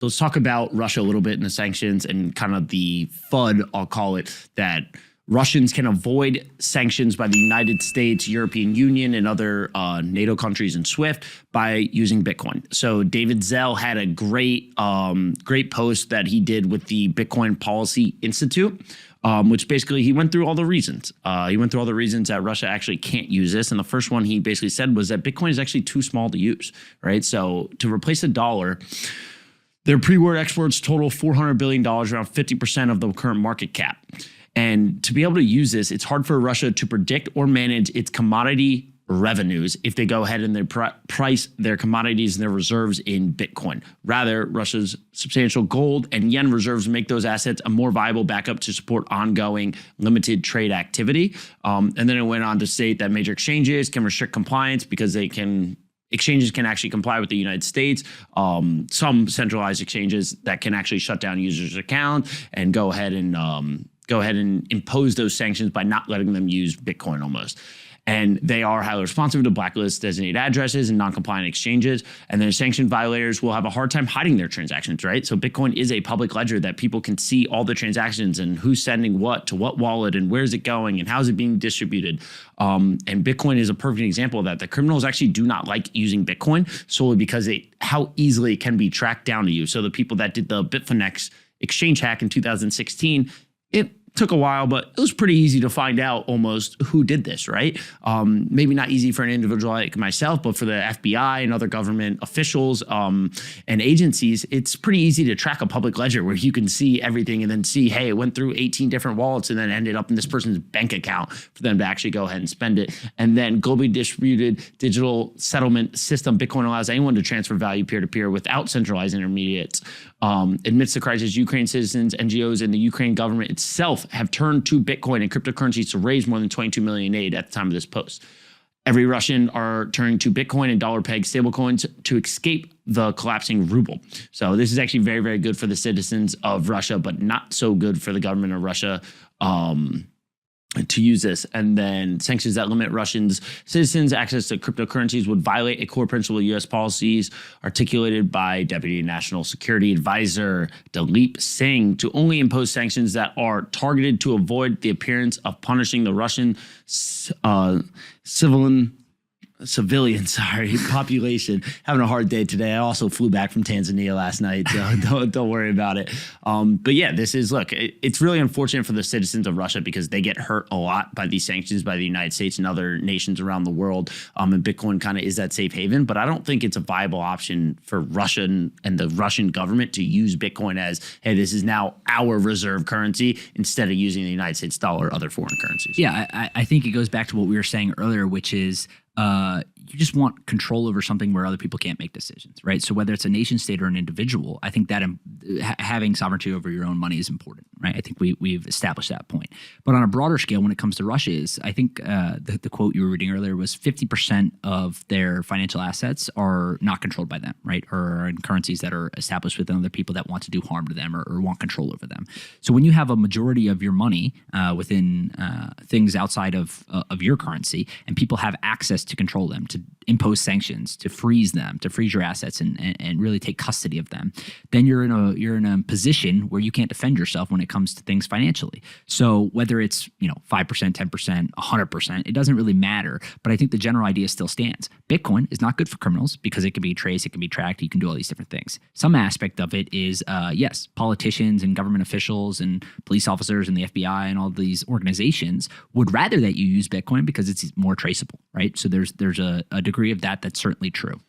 let's talk about Russia a little bit in the sanctions and kind of the FUD, I'll call it, that Russians can avoid sanctions by the United States, European Union, and other NATO countries and SWIFT by using Bitcoin. So David Zell had a great post that he did with the Bitcoin Policy Institute, which basically he went through all the reasons. He went through all the reasons that Russia actually can't use this. And the first one he basically said was that Bitcoin is actually too small to use, right? So to replace the dollar, their pre-war exports total $400 billion, around 50% of the current market cap. And to be able to use this, it's hard for Russia to predict or manage its commodity revenues if they go ahead and they price their commodities and their reserves in Bitcoin. Rather, Russia's substantial gold and yen reserves make those assets a more viable backup to support ongoing limited trade activity. And then it went on to state that major exchanges can restrict compliance because exchanges can actually comply with the United States. Some centralized exchanges that can actually shut down users' accounts and go ahead and impose those sanctions by not letting them use Bitcoin almost. And they are highly responsive to blacklist designated addresses and non-compliant exchanges. And then sanction violators will have a hard time hiding their transactions, right? So Bitcoin is a public ledger that people can see all the transactions and who's sending what to what wallet and where's it going and how's it being distributed. And Bitcoin is a perfect example of that. The criminals actually do not like using Bitcoin solely because how easily it can be tracked down to you. So the people that did the Bitfinex exchange hack in 2016, it took a while, but it was pretty easy to find out almost who did this, right? Maybe not easy for an individual like myself, but for the FBI and other government officials and agencies, it's pretty easy to track a public ledger where you can see everything and then see, hey, it went through 18 different wallets and then ended up in this person's bank account for them to actually go ahead and spend it. And then globally distributed digital settlement system, Bitcoin allows anyone to transfer value peer-to-peer without centralized intermediates. Amidst the crisis, Ukraine citizens, NGOs, and the Ukraine government itself have turned to Bitcoin and cryptocurrencies to raise more than $22 million in aid at the time of this post. Every Russian are turning to Bitcoin and dollar-pegged stablecoins to escape the collapsing ruble. So this is actually very, very good for the citizens of Russia, but not so good for the government of Russia to use this. And then sanctions that limit Russians' citizens' access to cryptocurrencies would violate a core principle of U.S. policies articulated by Deputy National Security Advisor Dileep Singh to only impose sanctions that are targeted to avoid the appearance of punishing the Russian civilian population. Having a hard day today. I also flew back from Tanzania last night, so don't worry about it. But yeah, it's really unfortunate for the citizens of Russia because they get hurt a lot by these sanctions by the United States and other nations around the world. And Bitcoin kind of is that safe haven, but I don't think it's a viable option for Russia and the Russian government to use Bitcoin as, hey, this is now our reserve currency instead of using the United States dollar or other foreign currencies. Yeah, I think it goes back to what we were saying earlier, which is you just want control over something where other people can't make decisions, right? So whether it's a nation state or an individual, I think that having sovereignty over your own money is important, right? I think we've established that point. But on a broader scale, when it comes to Russia, I think the quote you were reading earlier was 50% of their financial assets are not controlled by them, right? Or are in currencies that are established within other people that want to do harm to them or want control over them. So when you have a majority of your money within things outside of your currency and people have access to control them, to impose sanctions, to freeze them, to freeze your assets and really take custody of them, then you're in a position where you can't defend yourself when it comes to things financially. So whether it's 5%, 10%, 100%, it doesn't really matter. But I think the general idea still stands. Bitcoin is not good for criminals because it can be traced, it can be tracked, you can do all these different things. Some aspect of it is yes, politicians and government officials and police officers and the FBI and all these organizations would rather that you use Bitcoin because it's more traceable, right? So there's a degree of that that's certainly true.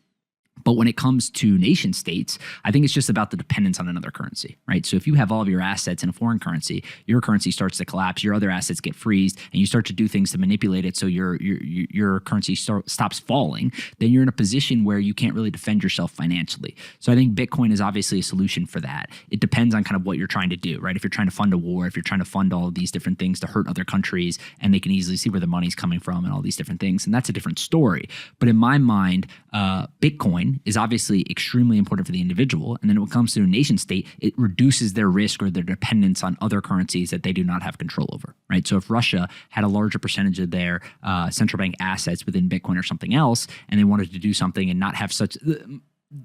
But when it comes to nation states, I think it's just about the dependence on another currency, right? So if you have all of your assets in a foreign currency, your currency starts to collapse, your other assets get freezed, and you start to do things to manipulate it so your currency stops falling, then you're in a position where you can't really defend yourself financially. So I think Bitcoin is obviously a solution for that. It depends on kind of what you're trying to do, right? If you're trying to fund a war, if you're trying to fund all of these different things to hurt other countries, and they can easily see where the money's coming from and all these different things, and that's a different story. But in my mind, Bitcoin is obviously extremely important for the individual. And then when it comes to a nation state, it reduces their risk or their dependence on other currencies that they do not have control over, right? So if Russia had a larger percentage of their central bank assets within Bitcoin or something else, and they wanted to do something and not have such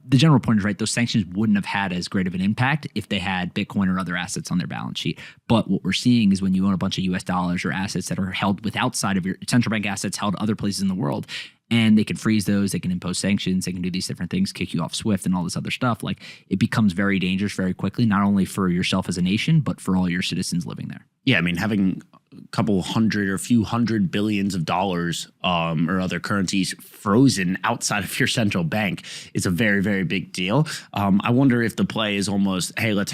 the general point is right. Those sanctions wouldn't have had as great of an impact if they had Bitcoin or other assets on their balance sheet. But what we're seeing is when you own a bunch of US dollars or assets that are held outside of your central bank assets held other places in the world, and they can freeze those, they can impose sanctions, they can do these different things, kick you off SWIFT and all this other stuff. Like, it becomes very dangerous very quickly, not only for yourself as a nation, but for all your citizens living there. Yeah, I mean, having a couple hundred or a few hundred billions of dollars or other currencies frozen outside of your central bank is a very, very big deal. I wonder if the play is almost, hey, let's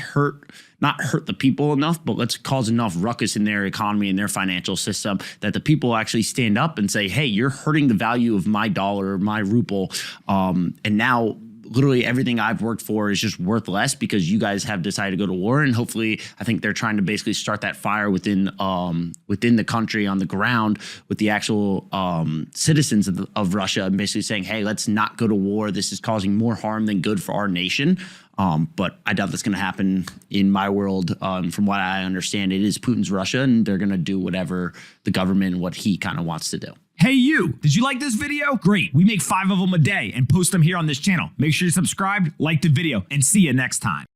not hurt the people enough, but let's cause enough ruckus in their economy and their financial system that the people actually stand up and say, hey, you're hurting the value of my dollar, my ruble. And now literally everything I've worked for is just worth less because you guys have decided to go to war. And hopefully, I think they're trying to basically start that fire within the country on the ground with the actual citizens of Russia, and basically saying, hey, let's not go to war. This is causing more harm than good for our nation. But I doubt that's going to happen in my world. From what I understand, it is Putin's Russia, and they're going to do whatever the government, what he kind of wants to do. Hey you, did you like this video? Great, we make 5 of them a day and post them here on this channel. Make sure you're subscribed, like the video, and see you next time.